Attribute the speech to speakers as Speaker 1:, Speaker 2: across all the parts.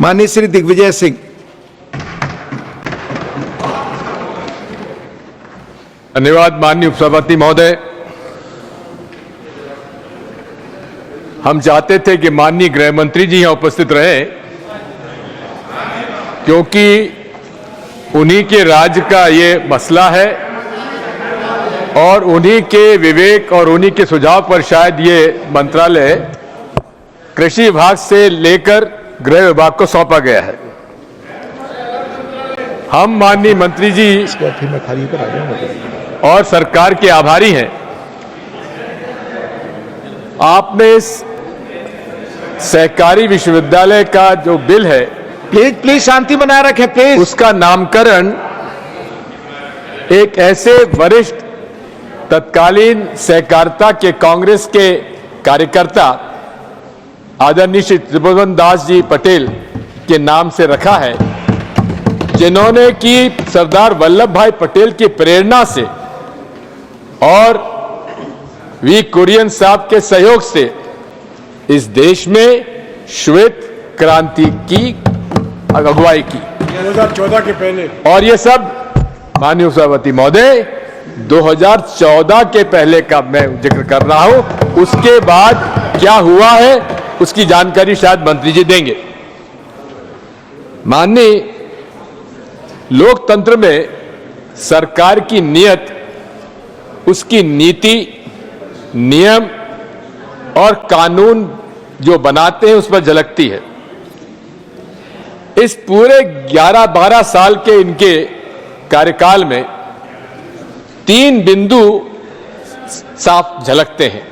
Speaker 1: माननीय श्री दिग्विजय सिंह।
Speaker 2: धन्यवाद माननीय उपसभापति महोदय। हम चाहते थे कि माननीय गृह मंत्री जी यहां उपस्थित रहे, क्योंकि उन्हीं के राज्य का ये मसला है और उन्हीं के विवेक और उन्हीं के सुझाव पर शायद ये मंत्रालय कृषि विभाग से लेकर गृह विभाग को सौंपा गया है। हम माननीय मंत्री जी और सरकार के आभारी हैं। आपने इस सहकारी विश्वविद्यालय का जो बिल है,
Speaker 1: प्लीज शांति बनाए रखें प्लीज।
Speaker 2: उसका नामकरण एक ऐसे वरिष्ठ तत्कालीन सहकारिता के कांग्रेस के कार्यकर्ता आदरणीय श्री त्रिभुवन दास जी पटेल के नाम से रखा है, जिन्होंने कि सरदार वल्लभ भाई पटेल की प्रेरणा से और वी कुरियन साहब के सहयोग से इस देश में श्वेत क्रांति की अगुवाई की
Speaker 3: 2014 के पहले।
Speaker 2: और ये सब माननीय सभापति महोदय 2014 के पहले का मैं जिक्र कर रहा हूं। उसके बाद क्या हुआ है उसकी जानकारी शायद मंत्री जी देंगे। माननीय लोकतंत्र में सरकार की नीयत, उसकी नीति, नियम और कानून जो बनाते हैं उस पर झलकती है। इस पूरे 11-12 साल के इनके कार्यकाल में 3 बिंदु साफ झलकते हैं।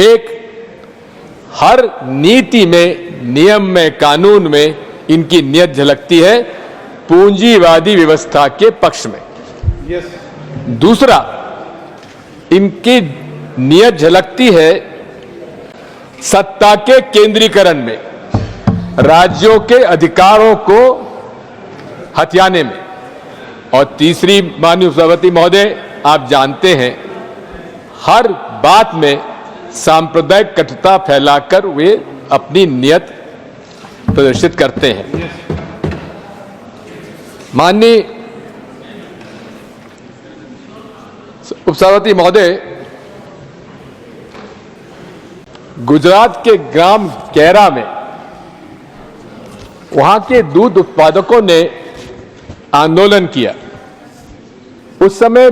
Speaker 2: एक, हर नीति में, नियम में, कानून में इनकी नीयत झलकती है पूंजीवादी व्यवस्था के पक्ष में। दूसरा, इनकी नीयत झलकती है सत्ता के केंद्रीकरण में, राज्यों के अधिकारों को हथियाने में। और तीसरी, माननीय उपसभापति महोदय आप जानते हैं, हर बात में सांप्रदायिक कटुता फैलाकर वे अपनी नीयत प्रदर्शित करते हैं। माननीय उपसभापति महोदय, गुजरात के ग्राम कैरा में वहां के दूध उत्पादकों ने आंदोलन किया। उस समय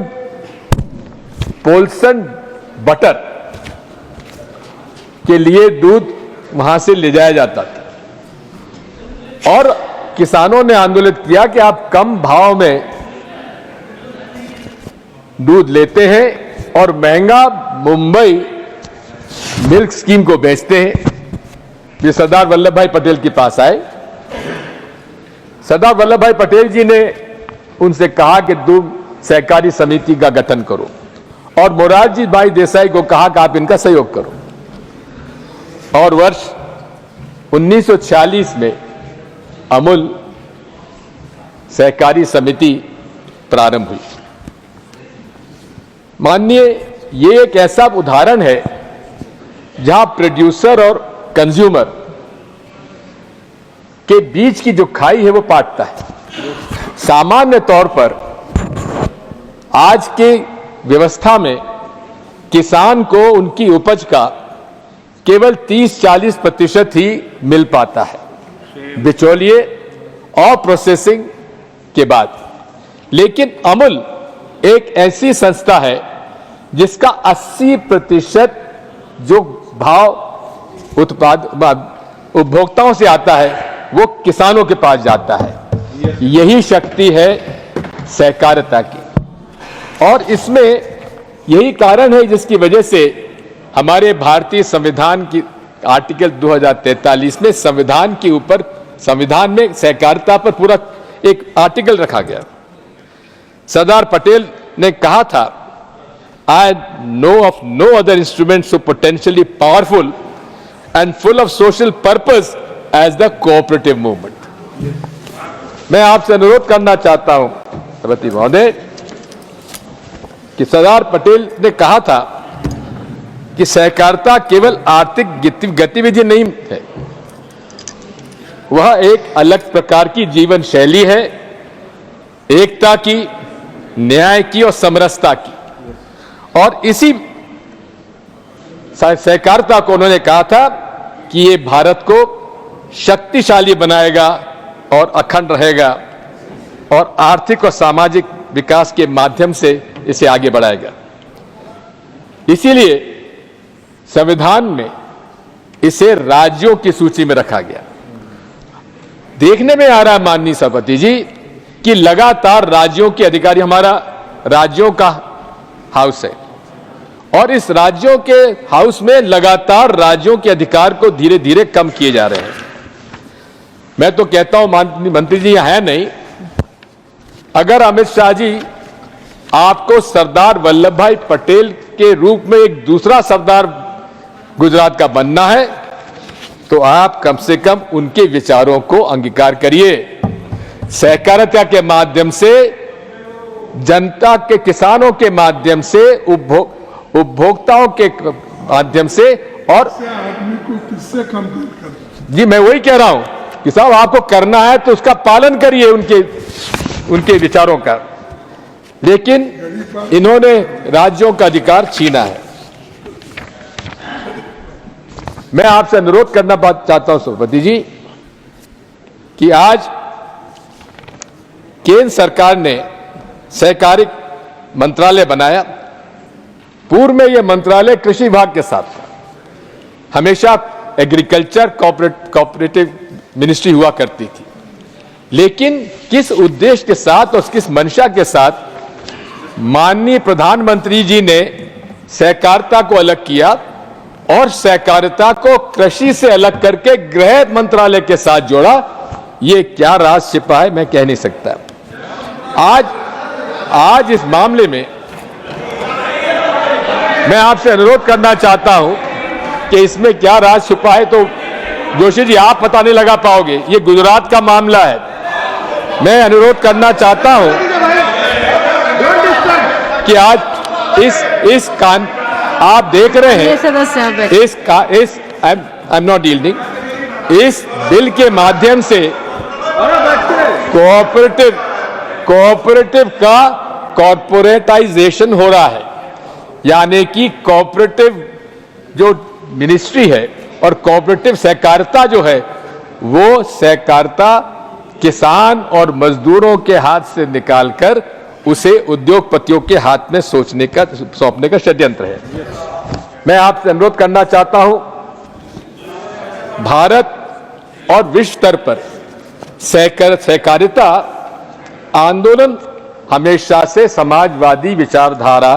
Speaker 2: पोल्सन बटर के लिए दूध वहां से ले जाया जाता था और किसानों ने आंदोलित किया कि आप कम भाव में दूध लेते हैं और महंगा मुंबई मिल्क स्कीम को बेचते हैं। ये सरदार वल्लभ भाई पटेल के पास आए। सरदार वल्लभ भाई पटेल जी ने उनसे कहा कि दूध सहकारी समिति का गठन करो और मोरारजी भाई देसाई को कहा कि आप इनका सहयोग करो। और वर्ष 1946 में अमूल सहकारी समिति प्रारंभ हुई। माननीय, ये एक ऐसा उदाहरण है जहां प्रोड्यूसर और कंज्यूमर के बीच की जो खाई है वो पाटता है। सामान्य तौर पर आज के व्यवस्था में किसान को उनकी उपज का केवल 30-40% ही मिल पाता है बिचौलिए और प्रोसेसिंग के बाद। लेकिन अमूल एक ऐसी संस्था है जिसका 80% जो भाव उपभोक्ताओं से आता है वो किसानों के पास जाता है। यही शक्ति है सहकारिता की और इसमें यही कारण है जिसकी वजह से हमारे भारतीय संविधान की आर्टिकल 2043 में संविधान के ऊपर, संविधान में सहकारिता पर पूरा एक आर्टिकल रखा गया। सरदार पटेल ने कहा था, I know of no other instrument so potentially powerful and full of social purpose as the cooperative movement. मैं आपसे अनुरोध करना चाहता हूं सभापति महोदय कि सरदार पटेल ने कहा था कि सहकारिता केवल आर्थिक गतिविधि नहीं है, वह एक अलग प्रकार की जीवन शैली है, एकता की, न्याय की और समरसता की। और इसी सहकारिता को उन्होंने कहा था कि ये भारत को शक्तिशाली बनाएगा और अखंड रहेगा और आर्थिक और सामाजिक विकास के माध्यम से इसे आगे बढ़ाएगा। इसीलिए संविधान में इसे राज्यों की सूची में रखा गया। देखने में आ रहा है माननीय सभापति जी कि लगातार राज्यों के अधिकारी, हमारा राज्यों का हाउस है और इस राज्यों के हाउस में लगातार राज्यों के अधिकार को धीरे धीरे कम किए जा रहे हैं। मैं तो कहता हूं, मंत्री जी यहां है नहीं, अगर अमित शाह जी आपको सरदार वल्लभ भाई पटेल के रूप में एक दूसरा सरदार गुजरात का बनना है तो आप कम से कम उनके विचारों को अंगीकार करिए। सहकारिता के माध्यम से, जनता के, किसानों के माध्यम से, उपभोक्ताओं के माध्यम से, और
Speaker 3: आदमी को किससे कंपेयर कर?
Speaker 2: जी मैं वही कह रहा हूं कि साहब आपको करना है तो उसका पालन करिए, उनके विचारों का, लेकिन इन्होंने राज्यों का अधिकार छीना है। मैं आपसे अनुरोध करना चाहता हूं सभापति जी कि आज केंद्र सरकार ने सहकारी मंत्रालय बनाया। पूर्व में यह मंत्रालय कृषि विभाग के साथ था, हमेशा एग्रीकल्चर कोऑपरेटिव मिनिस्ट्री हुआ करती थी, लेकिन किस उद्देश्य के साथ और किस मंशा के साथ माननीय प्रधानमंत्री जी ने सहकारिता को अलग किया और सहकारिता को कृषि से अलग करके गृह मंत्रालय के साथ जोड़ा, ये क्या राज छिपा है मैं कह नहीं सकता। आज इस मामले में मैं आपसे अनुरोध करना चाहता हूं कि इसमें क्या राज छुपा है, तो जोशी जी आप पता नहीं लगा पाओगे, ये गुजरात का मामला है। मैं अनुरोध करना चाहता हूं कि आज आप देख रहे हैं आई एम नॉट यील्डिंग, इस बिल के माध्यम से कोऑपरेटिव का कॉर्पोरेटाइजेशन हो रहा है, यानी कि कोऑपरेटिव जो मिनिस्ट्री है और कोऑपरेटिव सहकारिता जो है वो सहकारिता किसान और मजदूरों के हाथ से निकालकर उसे उद्योगपतियों के हाथ में सौंपने का षड्यंत्र है। मैं आपसे अनुरोध करना चाहता हूं, भारत और विश्व स्तर पर सहकारिता आंदोलन हमेशा से समाजवादी विचारधारा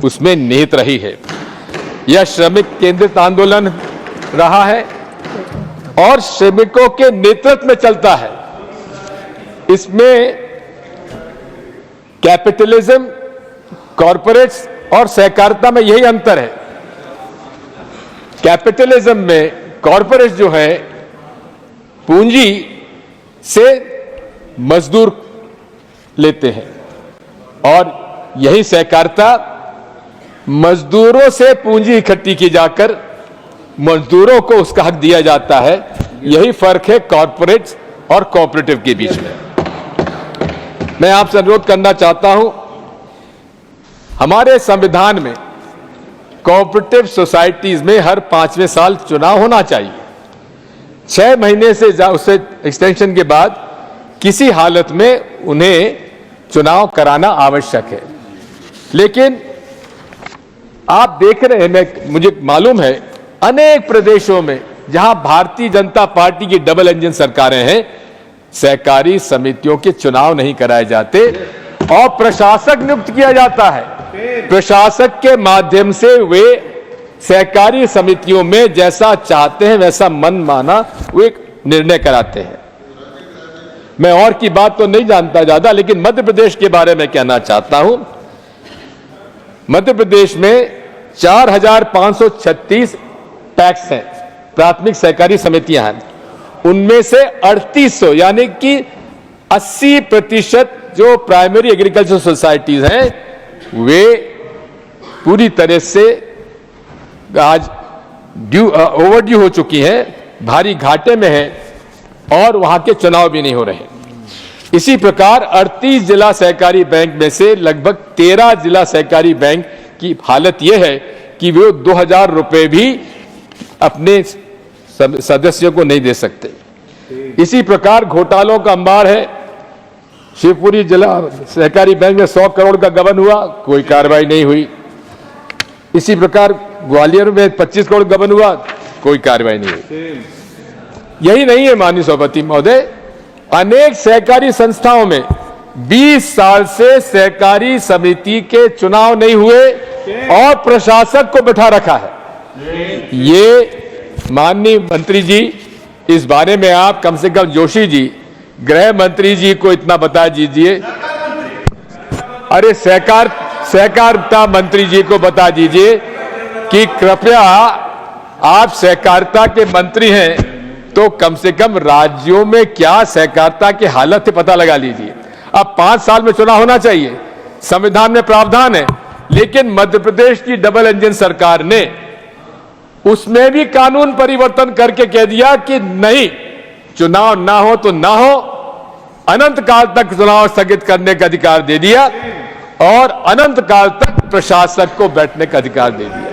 Speaker 2: उसमें निहित रही है। यह श्रमिक केंद्रित आंदोलन रहा है और श्रमिकों के नेतृत्व में चलता है। इसमें कैपिटलिज्म, कॉरपोरेट्स और सहकारिता में यही अंतर है। कैपिटलिज्म में कॉरपोरेट्स जो है पूंजी से मजदूर लेते हैं और यही सहकारिता मजदूरों से पूंजी इकट्ठी की जाकर मजदूरों को उसका हक दिया जाता है। यही फर्क है कॉरपोरेट्स और कोऑपरेटिव के बीच में। मैं आपसे अनुरोध करना चाहता हूं, हमारे संविधान में कोऑपरेटिव सोसाइटीज में हर 5वें साल चुनाव होना चाहिए। 6 महीने से उससे एक्सटेंशन के बाद किसी हालत में उन्हें चुनाव कराना आवश्यक है। लेकिन आप देख रहे हैं, मुझे मालूम है अनेक प्रदेशों में जहां भारतीय जनता पार्टी की डबल इंजन सरकारें हैं, सहकारी समितियों के चुनाव नहीं कराए जाते और प्रशासक नियुक्त किया जाता है। प्रशासक के माध्यम से वे सहकारी समितियों में जैसा चाहते हैं वैसा मन माना वो एक निर्णय कराते हैं। मैं और की बात तो नहीं जानता ज्यादा, लेकिन मध्य प्रदेश के बारे में कहना चाहता हूं। मध्य प्रदेश में 4536 टैक्स हैं, प्राथमिक सहकारी समितियां हैं। उनमें से 3800 यानी कि 80% जो प्राइमरी एग्रीकल्चर सोसाइटीज हैं वे पूरी तरह से आज ओवरड्यू हो चुकी हैं, भारी घाटे में हैं और वहां के चुनाव भी नहीं हो रहे। इसी प्रकार 38 जिला सहकारी बैंक में से लगभग 13 जिला सहकारी बैंक की हालत यह है कि वे 2000 रुपए भी अपने सदस्यों को नहीं दे सकते। इसी प्रकार घोटालों का अंबार है। शिवपुरी जिला सहकारी बैंक में 100 करोड़ का गबन हुआ, कोई कार्रवाई नहीं हुई। इसी प्रकार ग्वालियर में 25 करोड़ गबन हुआ, कोई कार्रवाई नहीं हुई। यही नहीं है माननीय सभापति महोदय, अनेक सहकारी संस्थाओं में 20 साल से सहकारी समिति के चुनाव नहीं हुए और प्रशासक को बैठा रखा है। ये माननीय मंत्री जी, इस बारे में आप कम से कम जोशी जी, गृह मंत्री जी को इतना बता दीजिए, अरे सहकारिता मंत्री जी को बता दीजिए कि कृपया आप सहकारिता के मंत्री हैं तो कम से कम राज्यों में क्या सहकारिता की हालत है पता लगा लीजिए। अब 5 साल में चुनाव होना चाहिए, संविधान में प्रावधान है, लेकिन मध्य प्रदेश की डबल इंजन सरकार ने उसमें भी कानून परिवर्तन करके कह दिया कि नहीं, चुनाव ना हो तो ना हो, अनंत काल तक चुनाव स्थगित करने का अधिकार दे दिया और अनंत काल तक प्रशासक को बैठने का अधिकार दे दिया।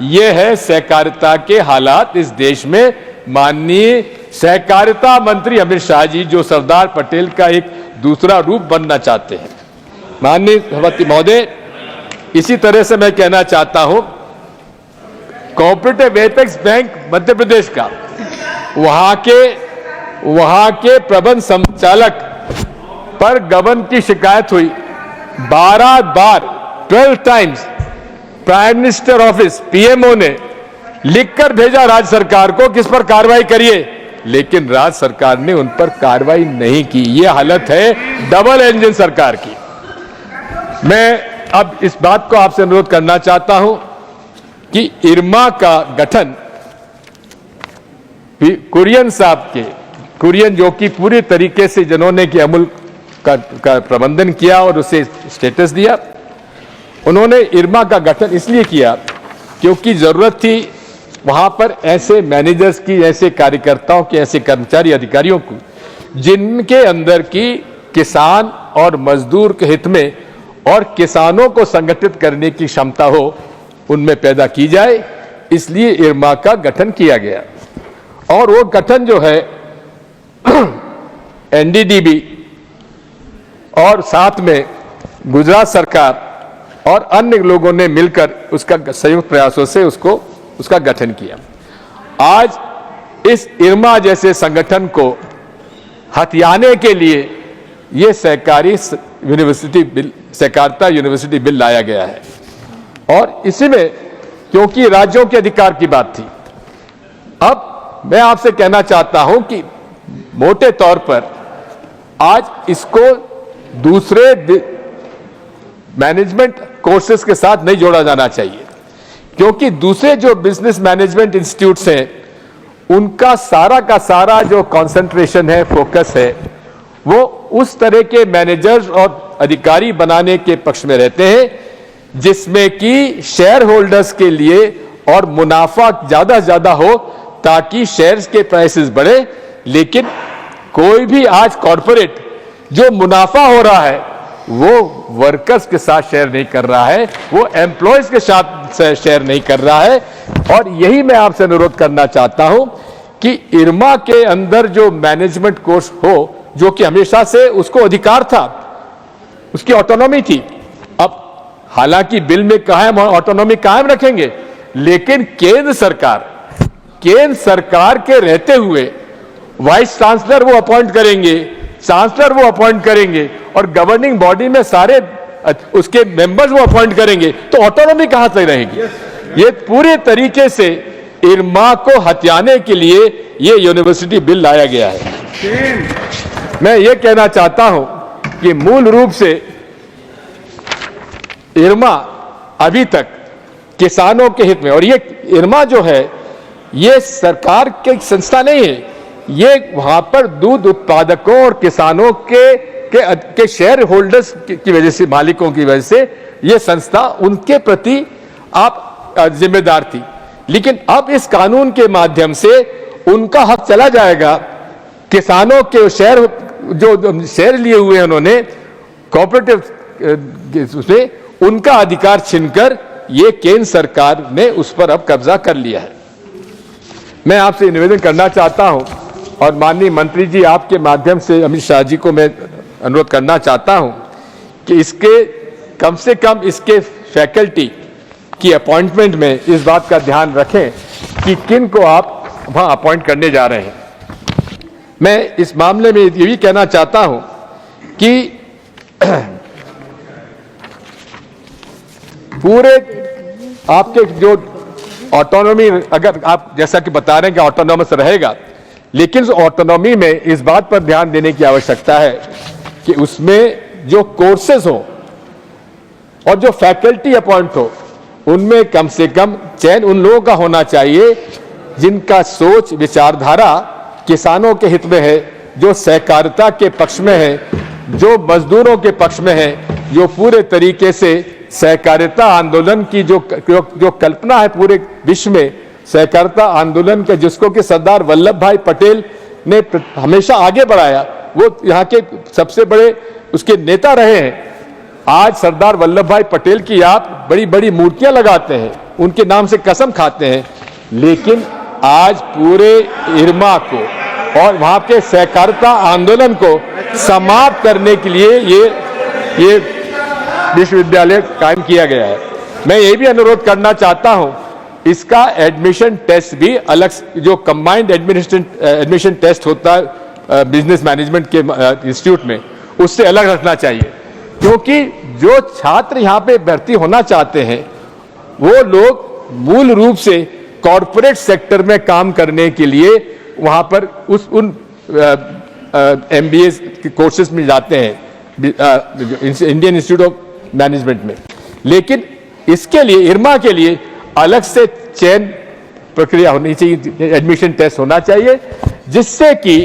Speaker 2: यह है सहकारिता के हालात इस देश में। माननीय सहकारिता मंत्री अमित शाह जी जो सरदार पटेल का एक दूसरा रूप बनना चाहते हैं। माननीय सभापति महोदय, इसी तरह से मैं कहना चाहता हूं, cooperative apex bank Madhya Pradesh का वहां के प्रबंध संचालक पर गबन की शिकायत हुई। 12 बार 12 times prime minister office PMO ने लिखकर भेजा राज्य सरकार को किस पर कार्रवाई करिए, लेकिन राज्य सरकार ने उन पर कार्रवाई नहीं की। यह हालत है डबल इंजन सरकार की। मैं अब इस बात को आपसे अनुरोध करना चाहता हूं कि इरमा का गठन कुरियन साहब के, कुरियन जो कि पूरी तरीके से जिन्होंने कि अमूल का प्रबंधन किया और उसे स्टेटस दिया, उन्होंने इरमा का गठन इसलिए किया क्योंकि जरूरत थी वहां पर ऐसे मैनेजर्स की, ऐसे कार्यकर्ताओं के, ऐसे कर्मचारी अधिकारियों को जिनके अंदर की किसान और मजदूर के हित में और किसानों को संगठित करने की क्षमता हो, उनमें पैदा की जाए। इसलिए इरमा का गठन किया गया और वो गठन जो है एनडीडीबी और साथ में गुजरात सरकार और अन्य लोगों ने मिलकर उसका संयुक्त प्रयासों से उसका गठन किया। आज इस इरमा जैसे संगठन को हथियाने के लिए यह सहकारी यूनिवर्सिटी बिल, सहकारिता यूनिवर्सिटी बिल लाया गया है और इसी में क्योंकि राज्यों के अधिकार की बात थी, अब मैं आपसे कहना चाहता हूं कि मोटे तौर पर आज इसको दूसरे मैनेजमेंट कोर्सेज के साथ नहीं जोड़ा जाना चाहिए, क्योंकि दूसरे जो बिजनेस मैनेजमेंट इंस्टीट्यूट्स हैं उनका सारा का सारा जो कंसंट्रेशन है, फोकस है, वो उस तरह के मैनेजर्स और अधिकारी बनाने के पक्ष में रहते हैं जिसमें कि शेयर होल्डर्स के लिए और मुनाफा ज्यादा से ज्यादा हो ताकि शेयर्स के प्राइसेस बढ़े। लेकिन कोई भी आज कॉर्पोरेट जो मुनाफा हो रहा है वो वर्कर्स के साथ शेयर नहीं कर रहा है, वो एम्प्लॉयज के साथ शेयर नहीं कर रहा है। और यही मैं आपसे अनुरोध करना चाहता हूं कि इरमा के अंदर जो मैनेजमेंट कोर्स हो, जो कि हमेशा से उसको अधिकार था, उसकी ऑटोनॉमी थी। अब हालांकि बिल में कहा है ऑटोनॉमी कायम रखेंगे, लेकिन केंद्र सरकार के रहते हुए वाइस चांसलर वो अपॉइंट करेंगे, चांसलर वो अपॉइंट करेंगे और गवर्निंग बॉडी में सारे उसके मेंबर्स वो अपॉइंट करेंगे, तो ऑटोनॉमी कहां से रहेगी? ये पूरे तरीके से इरमा को हथियाने के लिए ये यूनिवर्सिटी बिल लाया गया है। मैं ये कहना चाहता हूं कि मूल रूप से इरमा अभी तक किसानों के हित में, और ये इरमा जो है ये सरकार की संस्था नहीं है, ये वहां पर दूध उत्पादकों और किसानों के शेयर होल्डर्स की वजह से, मालिकों की वजह से ये संस्था उनके प्रति आप जिम्मेदार थी। लेकिन अब इस कानून के माध्यम से उनका हक चला जाएगा किसानों के शेयर जो शेयर लिए हुए हैं उन्होंने कोऑपरेटिव उसमें, उनका अधिकार छीनकर ये केंद्र सरकार ने उस पर अब कब्जा कर लिया है। मैं आपसे निवेदन करना चाहता हूं और माननीय मंत्री जी आपके माध्यम से अमित शाह जी को मैं अनुरोध करना चाहता हूं कि इसके कम से कम इसके फैकल्टी की अपॉइंटमेंट में इस बात का ध्यान रखें कि किन को आप वहां अपॉइंट करने जा रहे हैं। मैं इस मामले में ये भी कहना चाहता हूं कि पूरे आपके जो ऑटोनॉमी, अगर आप जैसा कि बता रहे हैं कि ऑटोनॉमस रहेगा, लेकिन उस ऑटोनॉमी में इस बात पर ध्यान देने की आवश्यकता है कि उसमें जो कोर्सेज हो और जो फैकल्टी अपॉइंट हो, उनमें कम से कम चयन उन लोगों का होना चाहिए जिनका सोच विचारधारा किसानों के हित में है, जो सहकारिता के पक्ष में है, जो मजदूरों के पक्ष में है, जो पूरे तरीके से सहकारिता आंदोलन की जो कल्पना है पूरे विश्व में, सहकारिता आंदोलन के जिसको कि सरदार वल्लभ भाई पटेल ने हमेशा आगे बढ़ाया, वो यहाँ के सबसे बड़े उसके नेता रहे हैं। आज सरदार वल्लभ भाई पटेल की आप बड़ी बड़ी मूर्तियां लगाते हैं, उनके नाम से कसम खाते हैं, लेकिन आज पूरे इरमा को और वहां के सहकारिता आंदोलन को समाप्त करने के लिए ये विश्वविद्यालय कायम किया गया है। मैं ये भी अनुरोध करना चाहता हूं, इसका एडमिशन टेस्ट भी अलग, जो कंबाइंड एडमिशन टेस्ट होता है बिजनेस मैनेजमेंट के इंस्टीट्यूट में, उससे अलग रखना चाहिए, क्योंकि जो छात्र यहां पे भर्ती होना चाहते हैं वो लोग मूल रूप से कॉरपोरेट सेक्टर में काम करने के लिए वहां पर उन MBA के कोर्सेज में जाते हैं, इंडियन इंस्टीट्यूट ऑफ मैनेजमेंट में। लेकिन इसके लिए इरमा के लिए अलग से चयन प्रक्रिया होनी चाहिए, एडमिशन टेस्ट होना चाहिए, जिससे कि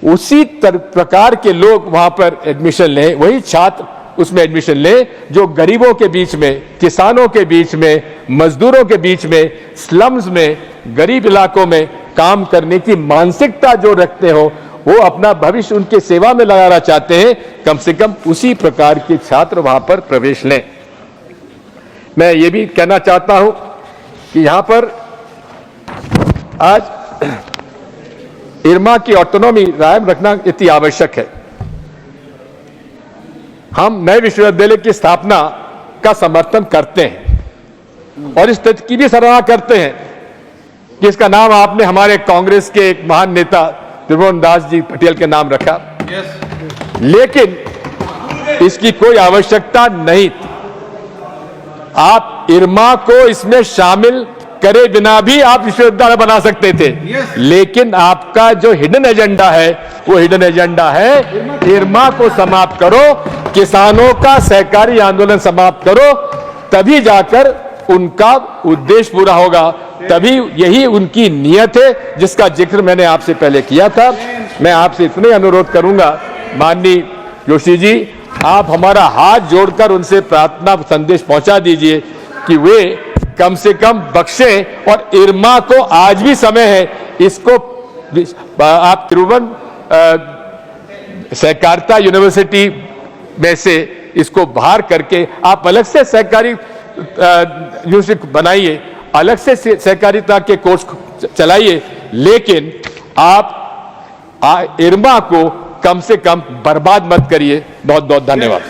Speaker 2: उसी प्रकार के लोग वहां पर एडमिशन लें, वही छात्र उसमें एडमिशन लें जो गरीबों के बीच में, किसानों के बीच में, मजदूरों के बीच में, स्लम्स में, गरीब इलाकों में काम करने की मानसिकता जो रखते हो, वो अपना भविष्य उनके सेवा में लगाना चाहते हैं, कम से कम उसी प्रकार के छात्र वहां पर प्रवेश लें। मैं ये भी कहना चाहता हूं कि यहां पर आज इरमा की ऑटोनॉमी कायम रखना इतनी आवश्यक है। हम नए विश्वविद्यालय की स्थापना का समर्थन करते हैं और इस तथ्य की भी सराहना करते हैं कि इसका नाम आपने हमारे कांग्रेस के एक महान नेता त्रिभुवन दास जी पटेल के नाम रखा, लेकिन इसकी कोई आवश्यकता नहीं थी। आप इरमा को इसमें शामिल करे बिना भी आप विश्वविद्यालय बना सकते थे, लेकिन आपका जो हिडन एजेंडा है वो हिडन एजेंडा है इरमा को समाप्त करो, किसानों का सहकारी आंदोलन समाप्त करो, तभी जाकर उनका उद्देश्य पूरा होगा, तभी यही उनकी नियत है जिसका जिक्र मैंने आपसे पहले किया था। मैं आपसे इतने अनुरोध करूंगा माननीय जोशी जी, आप हमारा हाथ जोड़कर उनसे प्रार्थना संदेश पहुंचा दीजिए कि वे कम से कम बख्शें और इरमा को आज भी समय है, इसको आप त्रिभुवन सहकारिता यूनिवर्सिटी में से इसको बाहर करके आप अलग से सहकारी यूनिवर्सिटी बनाइए, अलग से सहकारिता के कोर्स चलाइए, लेकिन आप इरमा को कम से कम बर्बाद मत करिए। बहुत बहुत धन्यवाद।